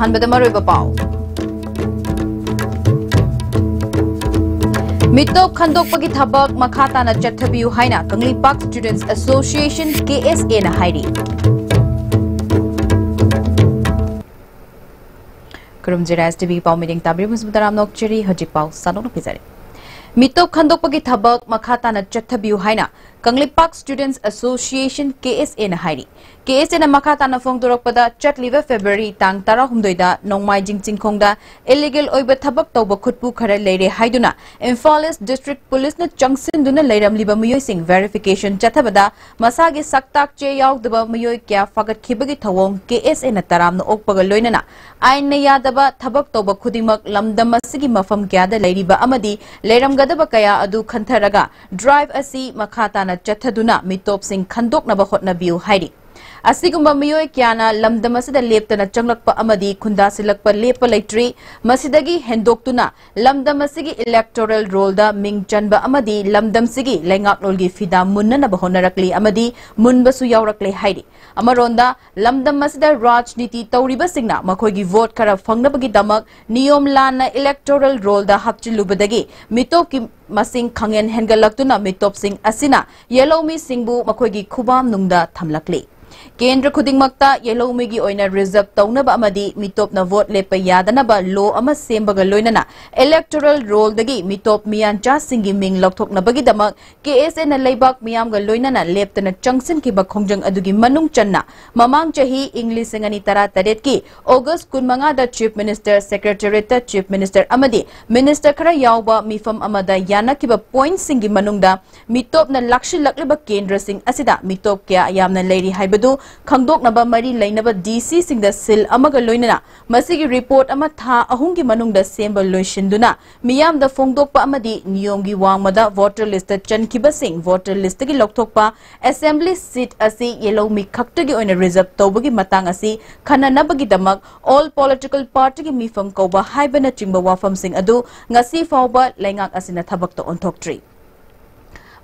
ꯑꯍꯥꯟꯕꯗ ꯃꯔꯨꯑꯣꯏꯕ ꯄꯥꯎ ꯃꯤꯇꯣꯞ ꯈꯟꯗꯣꯛꯄꯒꯤ ꯊꯕꯛ ꯃꯈꯥ ꯇꯥꯅ ꯆꯠꯊꯕꯤꯌꯨ ꯍꯥꯏꯅ ꯀꯪꯂꯩꯄꯥꯛ ꯁ꯭ꯇꯨꯗꯦꯟꯠꯁ ꯑꯦꯁꯣꯁꯤꯌꯦꯁꯟ KSA ꯅ ꯍꯥꯏꯔꯤ ꯀꯔꯨꯝꯖꯤꯔꯥ ISTV ꯄꯥꯎ ꯃꯤꯗꯤꯡ ꯇꯥꯕꯤꯔꯤꯕ ꯇꯔꯥꯝ ꯅꯣꯛꯆꯔꯤ ꯍꯧꯖꯤꯛ ꯄꯥꯎ ꯁꯥꯗꯣꯛꯅ ꯄꯤꯖꯔꯤ ꯃꯤꯇꯣꯞ ꯈꯟꯗꯣꯛꯄꯒꯤ ꯊꯕꯛ ꯃꯈꯥ ꯇꯥꯅ ꯆꯠꯊꯕꯤꯌꯨ ꯍꯥꯏꯅ ꯀꯪꯂꯩꯄꯥꯛ ꯁ꯭ꯇꯨꯗꯦꯟꯠꯁ ꯑꯦꯁꯣꯁꯤꯌꯦꯁꯟ KSA ꯅ ꯍꯥꯏꯔꯤ KSA ꯅ ꯃꯈꯥ ꯇꯥꯅ ꯐꯣꯡꯗꯣꯔꯛꯄꯗ ꯆꯠꯂꯤꯕ ꯐꯦꯕ꯭ꯔꯨꯋꯥꯔꯤ ꯇꯥꯡ 16 ꯗ ꯅꯣꯡꯃꯥꯏꯖꯤꯡ ꯆꯤꯡꯈꯣꯡꯗ ꯏꯂꯤꯒꯦꯜ ꯑꯣꯏꯕ ꯊꯕꯛ ꯇꯧꯕ ꯈꯨꯠꯄꯨ ꯈꯔ ꯂꯩꯔꯦ ꯍꯥꯏꯗꯨꯅ ꯏꯝꯐꯥꯜ ꯏꯁ ꯗꯤꯁꯇ꯭ꯔꯤꯛ ꯄꯨꯂꯤꯁꯅ ꯆꯪꯁꯤꯟꯗꯨꯅ ꯂꯩꯔꯝꯂꯤꯕ ꯃꯤꯑꯣꯏꯁꯤꯡ ꯚꯦꯔꯤꯐꯤꯀꯦꯁꯟ ꯆꯠꯊꯕꯗ ꯃꯁꯥꯒꯤ ꯁꯛꯇꯥꯛ ꯆꯦ ꯌꯥꯎꯗꯕ ꯃꯤꯑꯣꯏ ꯀꯌꯥ ꯐꯥꯒꯠꯈꯤꯕꯒꯤ ꯊꯧꯑꯣꯡ KSA ꯅ ꯇꯔꯥꯝꯅ ꯑꯣꯛꯄꯒ ꯂꯣꯏꯅꯅ ꯑꯥꯏꯟꯅ ꯌꯥꯗꯕ ꯊꯕꯛ ꯇꯧꯕ ꯈꯨꯗꯤꯡꯃꯛ ꯂꯝꯗꯝ ꯑꯁꯤꯒꯤ ꯃꯐꯝ ꯀꯌꯥꯗ ꯂꯩꯔꯤꯕ ꯑꯃꯗꯤ ꯂꯩꯔꯝꯒꯗꯕ ꯀꯌꯥ ꯑꯗꯨ ꯈꯟꯊꯔꯒ ꯗ꯭राꯏꯕ ꯑꯁꯤ ꯃꯈꯥ ꯇꯥꯅ ꯆꯠꯊꯗꯨꯅ ꯃꯤꯇꯣꯞꯁꯤꯡ ꯈꯟꯗꯣꯛꯅꯕ ꯍꯣꯠꯅꯕꯤꯌꯨ ꯍꯥꯏꯔꯤ ꯑꯁꯤꯒꯨꯝꯕ ꯃꯤꯑꯣꯏ ꯀꯌꯥꯅ ꯂꯝꯗꯝ ꯑꯁꯤꯗ ꯂꯦꯞꯇꯅ ꯆꯪꯂꯛꯄ ꯑꯃꯗꯤ ꯈꯨꯟꯗꯥꯁꯤꯜꯂꯛꯄ ꯂꯦꯞꯄ ꯂꯩꯇ꯭ꯔꯤ ꯃꯁꯤꯗꯒꯤ ꯍꯦꯟꯗꯣꯛꯇꯨꯅ ꯂꯝꯗꯝ ꯑꯁꯤꯒꯤ ꯏꯂꯦꯛꯇꯣꯔꯦꯜ ꯔꯣꯜꯗ ꯃꯤꯡ ꯆꯟꯕ ꯑꯃꯗꯤ ꯂꯝꯗꯝꯁꯤꯒꯤ ꯂꯩꯉꯥꯛꯂꯣꯟꯒꯤ ꯐꯤꯗꯥ ꯃꯨꯟꯅꯅꯕ ꯍꯣꯠꯅꯔꯛꯂꯤ ꯑꯃꯗꯤ ꯃꯨꯟꯕꯁꯨ ꯌꯥꯎꯔꯛꯂꯦ ꯍꯥꯏꯔꯤ ꯑꯃꯔꯣꯝꯗ ꯂꯝꯗꯝ ꯑꯁꯤꯗ ꯔꯥꯖꯅꯤꯇꯤ ꯇꯧꯔꯤꯕꯁꯤꯡꯅ ꯃꯈꯣꯏꯒꯤ ꯚꯣꯠ ꯈꯔ ꯐꯪꯅꯕꯒꯤꯗꯃꯛ ꯅꯤꯌꯣꯝ ꯂꯥꯟꯅ ꯏꯂꯦꯛꯇꯣꯔꯦꯜ ꯔꯣꯜꯗ ꯍꯥꯞꯆꯤꯜꯂꯨꯕꯗꯒꯤ ꯃꯤꯇꯣꯞꯀꯤ ꯃꯁꯤꯡ ꯈꯪꯍꯦꯟ ꯍꯦꯟꯒꯠꯂꯛꯇꯨꯅ ꯃꯤꯇꯣꯞꯁꯤꯡ ꯑꯁꯤꯅ ꯌꯦꯜꯂꯧꯃꯤꯁꯤꯡꯕꯨ ꯃꯈꯣꯏꯒꯤ ꯈꯨꯕꯥꯝꯅꯨꯡꯗ ꯊꯝꯂꯛꯂꯤ केंद्र खुदिंगमक्ता येलौमीगी ओइना रिजर्व तौनबा अमदी मितोपना वोट लेपा यादनबा लो अमा सेमबगा लोइनना इलेक्टोरल रोलदगी मितोप मियानचा सिंगी मिंग लौथोकनबगीदमक KSA ना लेबाक मियामगा लोइनना लेप्तना चंगसिनकिबा खोंजंग अदुगी मनुंग चन्ना ममांग चही इंग्लिश सिंगनी तरा तरेट की ऑगस्ट 15 दा चीफ मिनिस्टर सेक्रेटरीट ता चीफ मिनिस्टर अमदी मिनिस्टर खरा यावबा मिफम अमदा यानाकिबा पॉइंट सिंगी मनुंगदा मितोपना लक्ष्यलक्लिबा केंद्र सिंग असिदा मितोप क्या यामना लेरी हाइबदु खंगदोकनबा मरी लैनबा DC सिंगदा सिल अमगा लोइनना मसिगी रिपोर्ट अमा था अहुंगी मनुंगदा सेंबा लोइशिंदुना मियामदा फोंगदोकपा अमदी नियोमगी वांगमदा वोटर लिस्ट चनखिबा सिंग वोटर लिस्ट की लौथोकपा असेंबली सीट असि येलौमी खक्तगी ओइना रिजर्व तौबगी मतांग असि खननबगी दमक ऑल पॉलिटिकल पार्टी की मिफम कौबा हाइबना चिंगबा वाफम सिंग अदु ngasi fauba laingak asina thabakta onthoktrි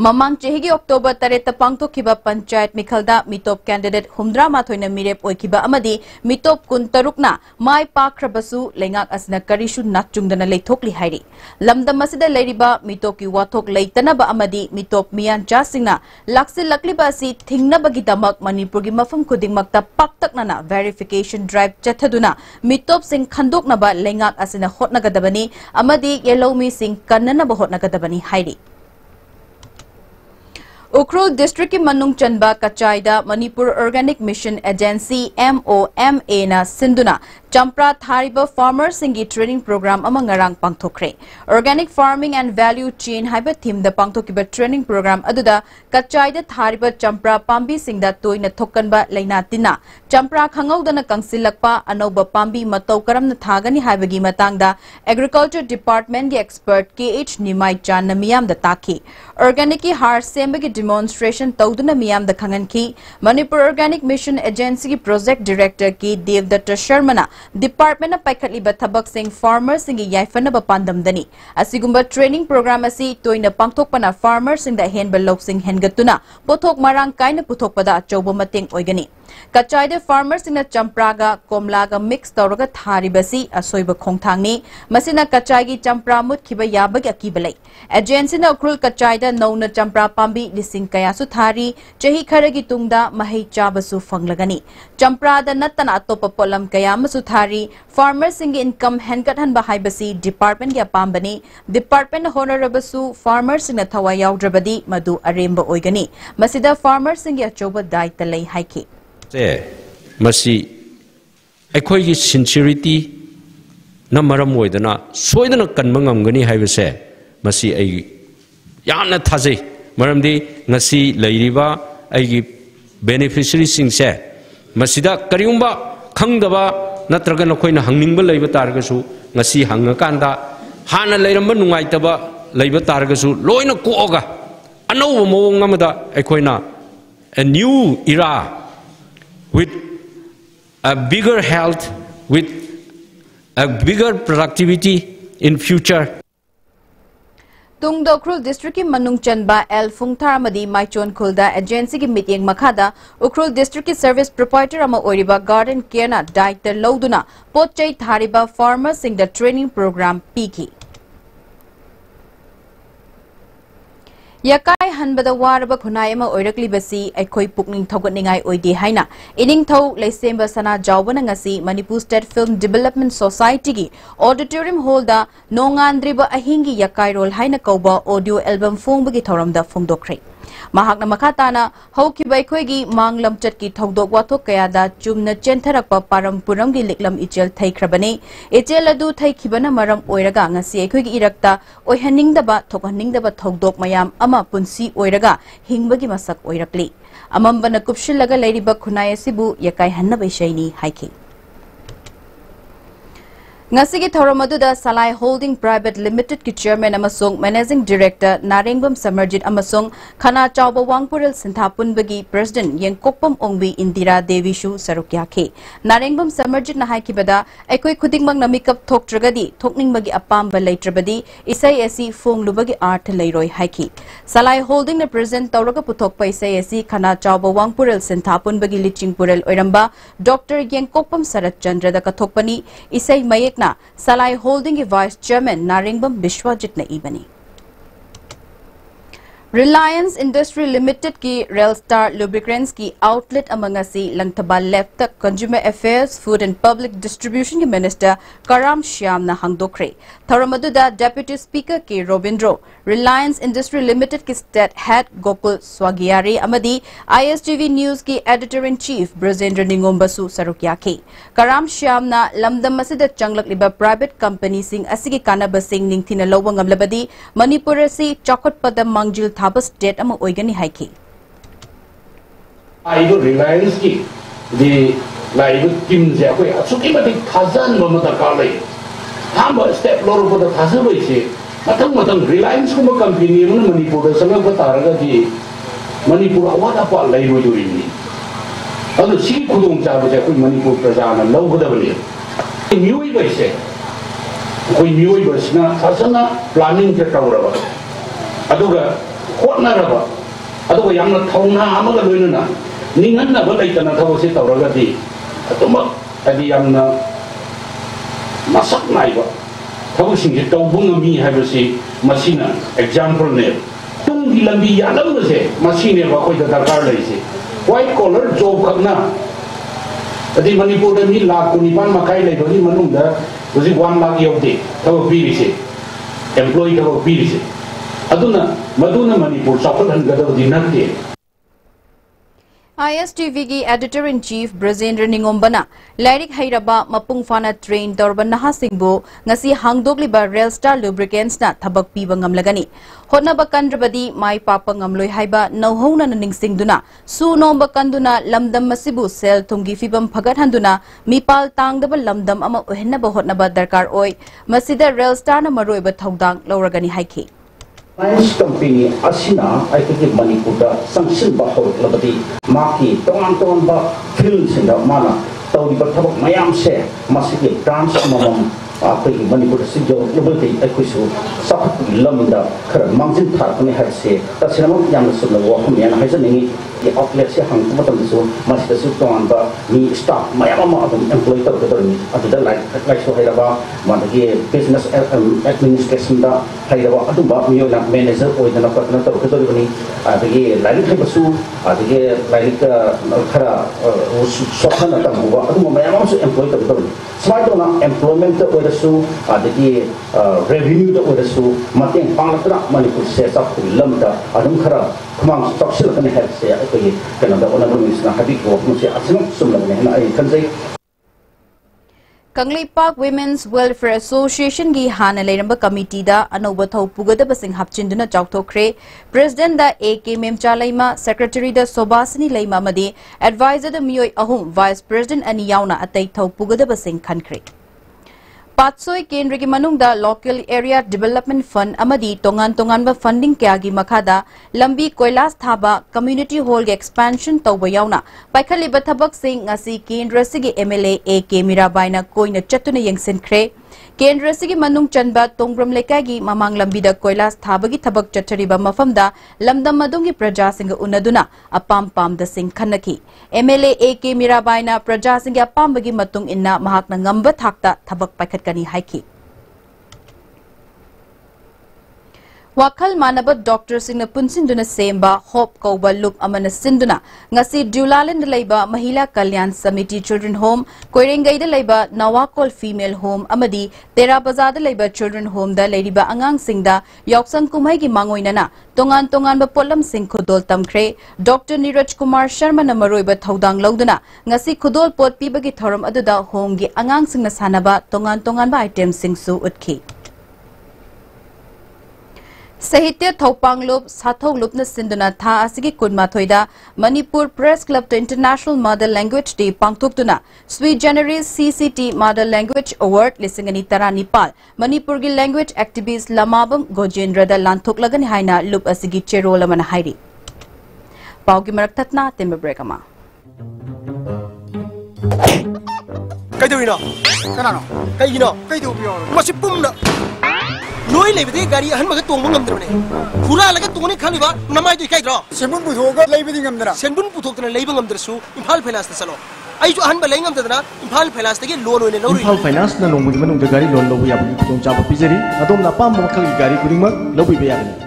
ममांग चेहिगी अक्टोबर 3 पांगथोखिबा पंचायत मिखलदा मितोप कैंडिडेट 63 मिरेप ओइखिबा अमदी मितोप 13 माय पाख्रबसु लेंगाक असना करिसु नाचुंगदना लेथोकली हाइरी लमदम असिदा लेरिबा मितोपकी वाथोक लेतनबा अमदी मितोप मियानचा सिंगना लाक्सिलक्लिबा असि थिंगनबगी दमक मणिपुरगी मफम खुदिंगमक्ता पाक्तकनना वेरिफिकेशन ड्राइव चथदुना मितोप सिंग खंदोकनबा लेंगाक असना होटनगदबनी अमदी येलौमी सिंग कन्ननबा होटनगदबनी हाइरी उखरुल डिस्ट्रिक्ट की मनुंग चनबा कचाईदा Manipur organic mission agency MOMA ना सिंधुना चंप्रा थारिबा फार्मर सिंगी ट्रेनिंग प्रोग्राम अमा ngarang पांगथोखरे organic farming and value chain हाइबा थीम द पांगथोकिबा ट्रेनिंग प्रोग्राम अदुदा कचाईदा थारिबा चंप्रा पांबी सिंगदा तोइना थोकनबा लैना तिना चंप्रा खंगौदना कंसिलकपा अनौबा पांबी मतौ करमना थागनी हाइबगी मतांगदा एग्रीकल्चर डिपार्टमेंट की एक्सपर्ट KH निमाई चान मियामदा ताखी ऑर्गेनिक की हार सेंबगी डेमोन्स्ट्रेशन तौदुना मियामदा खंगनखी मणिपुर ऑर्गेनिक मिशन एजेंसी की प्रोजेक्ट डायरेक्टर की देवदत्त शर्मना डिपार्टमेंट पाइखटलिबा थबक सिंग फार्मर सिंगी याइफनबा पांदमदनी असिगुंबा ट्रेनिंग प्रोग्राम असि तोइना पांगथोकपना फार्मर सिंगदा हेनबा लौसिंग हेनगतुना पोथोक मरांग काइना पुथोकपदा अचौबा मतेंग ओइगनी कचाईदे फार्मर सिंगना चंप्रागा कोमलागा मिक्स तौरगा थारिबसी असोइबा खोंथांगनी मसिना कचाईगी चंप्रा मुतखिबा याबगी अकीबा लै एजेंसीना उखरुल कचाईदा नौना चंप्रा पांबी लिसिंग कयासु थारी चही खरगी तुंगदा महे चाबसु फंगलगनी चंप्रादा नत्तना अतोपा पोलम कयामसु थारी फार्मर सिंगी इनकम हेनगतहनबा हाइबसी डिपार्टमेंट की अपाम्बनी डिपार्टमेंट होनरबसु फार्मर सिंगना थवा याउद्रबदी मदु अरेंबा ओइगनी मसिदा फार्मर सिंगी अचौबा दायित्व लै हाइखि मसी अखोई सिंसियरिटी न मरम ओइदना सोइदना कनबा ngамगनी हाइबसे मसी आई यामना थाजै मरमदी ngasi लैरिबा आइगी बेनिफिशियरी सिंगसे मसिदा करियुंबा खंगदबा नत्रगा नखोइना हंगनिंबा लैबा तारगसु ngasi हंगकांदा हाना लैरंबा नुंगाइतबा लैबा तारगसु लोइना कोगा अनौबा मोंग अमदा अखोइना a new era with a bigger health, with a bigger productivity in future. Tungda Ukrul District ki Manung Chanba El Fungthar amadi Maichon Khulda agency ki meeting makhada Ukrul District ki service proprietor ama oiriba garden care na daita loduna potchai thariba farmers sing the training program piki. Yakai hanbada waraba khunai ama oirakli basi aikoi pukning thogatningai oide haina ining thau leisemba sana jawbana ngasi Manipur State Film Development Society ki auditorium hall da nongandriba ahingi yakai role haina kauba audio album phongba ki thoramda phongdokre mahakna makhatana haukiba aikoi manglam chatki thodok wathok kayada chumna chentharakpa parampuram gi liklam ichel thaikrabani ichel adu thaikibana maram oiraga ngasi aikoi gi irakta oihaningdaba thokhaningdaba thodok mayam ama punsi oiraga hingbagi masak oirakli amambana kupshilaga leiriba khunai asibu yakai hannabai shaini haiki Ngasigi Thoramaduda Salai Holding Private Limited ki Chairman amasung Managing Director Narengbam Samarjit amasung Khana Chawba Wangpuril Sinthapunbagi President Yengkokpam Ongbi Indira Devi Shu Sarukyake Narengbam Samarjit na haikibada aikoi khudingmang namikap thoktragadi thokningbagi apamba leitrabadi isai asi fonglubagi art leiroi haiki Salai Holding na present tawraga puthokpa isai asi Khana Chawba Wangpuril Sinthapunbagi Lichingpuril oiramba Dr. Yengkokpam Sarat Chandra da kathokpani isai mayek na Salai Holding ki Vice Chairman Narengbam Bishwajit na ibani. Reliance Industry Limited ki Railstar Lubricants ki outlet amangasi langtaba left Consumer Affairs, Food and Public Distribution ki Minister Karam Shyam na hangdokre. Thoramaduda Deputy Speaker ki Robindro, Reliance Industry Limited ki State Head Gokul Swagiari amadi ISTV News ki Editor-in-Chief Brajendra Ningombasu Sarukyake. Karam Shyam na lamdam masida changlak liba private company sing asigi kanaba sing ningthina lawang amlabadi Manipur si chokot padam mangjil Thabas state ama oigani haiki. Aido Reliance ki the laido team je koi asuki mati thazan mamata kalai. Hamba step loro pada thazan bai se. Matang Reliance ko ma company mun Manipur sanga bataraga di Manipur awada pa laido do ini. Adu si khudong cha ba je koi Manipur prajana lawda bani. Nyui bai se. Koi nyui bai sna thazana planning ke tawra ba. Aduga Hotnaraba, Adu Yamna Tona Amaga Lunana, Ningana Balatana Tawasi Tauragati, Atuma, Adiamna Masak Naiba, Tawsing it Tobunga me have a say, Masina, example name. Tungi Lambi Yalamase, Masina Bakoita Takarlase, white collar Joe Kagna. The Manipur Mila Kunipan Makai Lady Manunda was it 1 lakh of day, Tawa Pirise, employee of Pirise. Aduna Maduna Manipur suffered and got the Nante. ISTV ki Editor-in-Chief Brajendra Ningombana Lyric Hairaba Mapung Fana Train Dorban Nahasingbo ngasi hangdogliba Railstar Lubricants na thabak piba ngamlagani hotnaba kandrabadi mai papa ngamloi haiba nauhona naningsingduna su nomba kanduna lamdam masibu sel thumgi fibam phagathanduna mipal tangdaba lamdam ama ohenaba hotnaba darkar oi masida Railstar na maroiba thodang lawragani haiki Reliance Company asina I think Manipur sanction bahor labati maki tongan ba films inda mana tawi bathabak mayam se masiki dance mamam apri Manipur sijo labati akuisu sapat lamda khar mangjin thar kone har se tasinam yam sunna wa khum yana haisa ningi ye outlet se hang matam su masika su tongan ba ni staff mayam ma adum employee tar kadar ni adda like so hairaba madagi business administration da hairaba adumba miyola manager oidana patna tar kadar ni adagi like haibasu adagi like khara sokhana tambuwa adum mayam su employee tar kadar smart na employment oidasu adagi revenue da oidasu mateng panglatra Manipur se sap lamda adum khara kumang toksil kan har se ai kana da ona minister habib ko mu se asnam sumla ne na ai kanjai Kangli Park Women's Welfare Association gi hana leiramba committee da anoba thau pugada basing hapchinduna chawthokre president da AK Memchalaima secretary da Sobasini Laima madi advisor da miyoi ahum vice president ani yauna atai thau pugada basing khankre Patsoi Kendra ki manungda Local Area Development Fund amadi tongan ba funding kya gi makhada lambi koilas thaba community hall ge expansion tawba yauna paikhali bathabak sing ngasi Kendra sigi MLA AK Mirabai na koina chatuna yengsin khre केंद्र से मनुंग चनबा तोंग्रम लेकागी ममांग लंबीदा कोयलास थाबगी थबक चथरिबा मफमदा लमदम मदुंगी प्रजा Singh उन्नदुना अपाम पामदा Singh खन्नकी MLA AK मीराबाईना प्रजा सिंह अपामबगी मतुंग इन्ना महाकना ngamba थाकता थबक पाइखटकनी हाइकी वाखल मानब doctor Singh पुनसिंदुना Semba hope कौबा loop अमन सिंदुना ngasi Dulalin लैबा महिला कल्याण समिति children home कोइरेंगई लैबा नवाकोल female home अमदी तेरा बाजार लैबा चिल्ड्रन होम दा लैरिबा अंगांग सिंगदा यौक्संग कुमाई की मांगोइनना तोंगान तोंगान पोलम सिंह खुदोल तमख्रे डॉक्टर नीरज कुमार शर्मा न मरोइबा थौदांग लौदना ngasi खुदोल पोट पीबगी थौरम अदुदा होम गी अंगांग सिंगना सानबा तोंगान तोंगान बा आइटम सिंगसु उतखी साहित्य थौपांगलोप साथौलोपना सिंदुना था असगी कुनमाथोइदा मणिपुर प्रेस क्लब तो इंटरनेशनल मदर लैंग्वेज डे पांगथोक्तुना sweet generous CCT mother language award लिसिंगनी तरा निपाल मणिपुर की लैंग्वेज एक्टिविस्ट लमाबम गोजेंद्रदा लांथोक्लगन हाइना लुप असगी चेरोल अमन हाइरी पाउगी मरक्ततना तिम ब्रेक अमा कइदोइनो कनानो कइगिनो कइदोबियो मसि पुमना नोई लेबदे गाड़ी अहन मग तोंग ngam हुरा लगा तोने खालिबा नमाय दुई काइद्रो सेंबुन पुथोगा लेबदि ngam सेंबुन पुथोक्तना लेब ngam दरसु इम्फाल फाइनांस चलो आइजु अहन बलै ngam दना इम्फाल फाइनांस तगे लोन ओइने लौरि इम्फाल फाइनांस ना नोंगि मनुंग गाड़ी लोन लौबि याबनि पुथों चाबा पिजरी अदोम ना पाम मखल गाड़ी गुरिंगमक लौबि बेयाबनि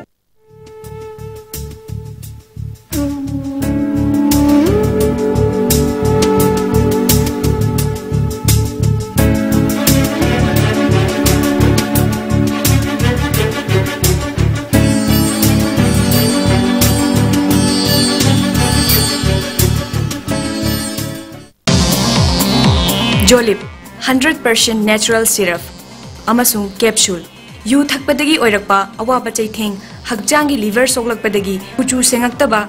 जोलिप 100% नेचुरल सिरप अमसुंग कैप्सूल यू थकपदगी ओइरकपा अवाब चैथेंग हकचांगी लिवर सोगलकपदगी कुचू सेंगक्तबा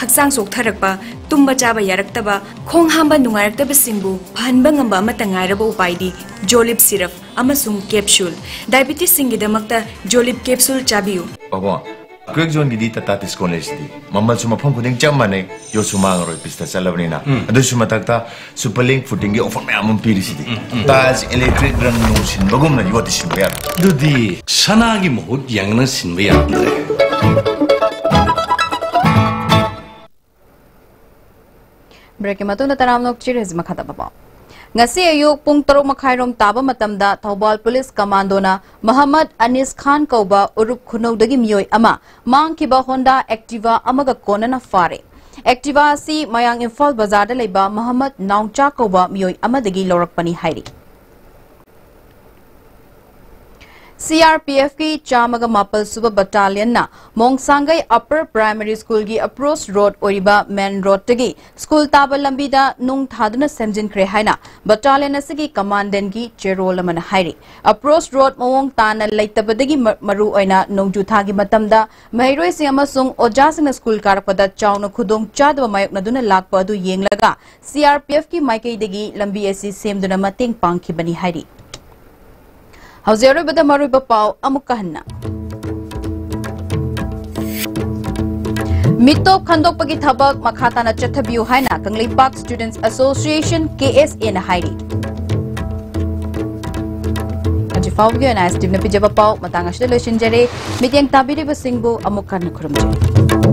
हकचांग सोगथरकपा तुम्बा चाबा यारक्तबा खोंग हांबा नुंगारक्तबा सिंबु फहनबा ngamba amata ngairaba upaidi जोलिप सिरप अमसुंग कैप्सूल डायबिटीज सिंगिदमक्ता जोलिप कैप्सूल चाबियु बाबा क्वेक जोन गिदी तता डिस्काउंट लेसिदी मम्मल सुमा फम खुदिंग चम्माने यो सुमांग रोय पिस्ता चलबनिना अदु सुमा तकता सुपरलिंक फुटिंग गे ऑफर मैम पीरिसिदी ताज इलेक्ट्रिक रन नो सिन बगुमना योति सिन बया दुदी सनागी मुहुत यांगना सिन बया ब्रेक मतुंदा तरामनोक चिरेज मखता बाबा ngasi ayuk pung 3 makhairom taba matamda Thobal Police Commandona Muhammad Anis Khan kauba urup khunodagi miyoi ama mangkiba Honda Activa amaga konana fare Activa si mayang Imphal Bazar da leiba Muhammad Naungcha kauba miyoi amadagi lorakpani hairi CRPF की चामगा मापल सुबह battalion ना Mongsangei upper primary school की approach road ओरिबा main road तगी school ताबा लंबीदा नुंग थादुना सेमजिन क्रे हाइना बटालियन असगी कमांडेंट की चेरोल मन हाइरी अप्रोच रोड मोंग ताना लैतबदगी मरु ओइना नोंजु थागी मतमदा महिरोय से अमसुंग ओजासिंग स्कूल कारपदा चाउन खुदोंग चादब मायकनदुना लाकपा अदु येंगलगा CRPF की माइकैदगी लंबी एसी सेमदुना मतेंग पांगखिबनी हाइरी हौजेरोबदा मरुबा पाव अमुक हन्ना मिटोप खंदोकपगी थबक मखाताना चथबियु हाइना कंगलीपाक स्टूडेंट्स एसोसिएशन KSA ना हाइरी अजिफावगे ना ISTV ने पिजबा पाव मतांगशदे लोशिनजरे मिटिंग ताबिरिबा सिंगबु अमुक हन्ना खुरमजे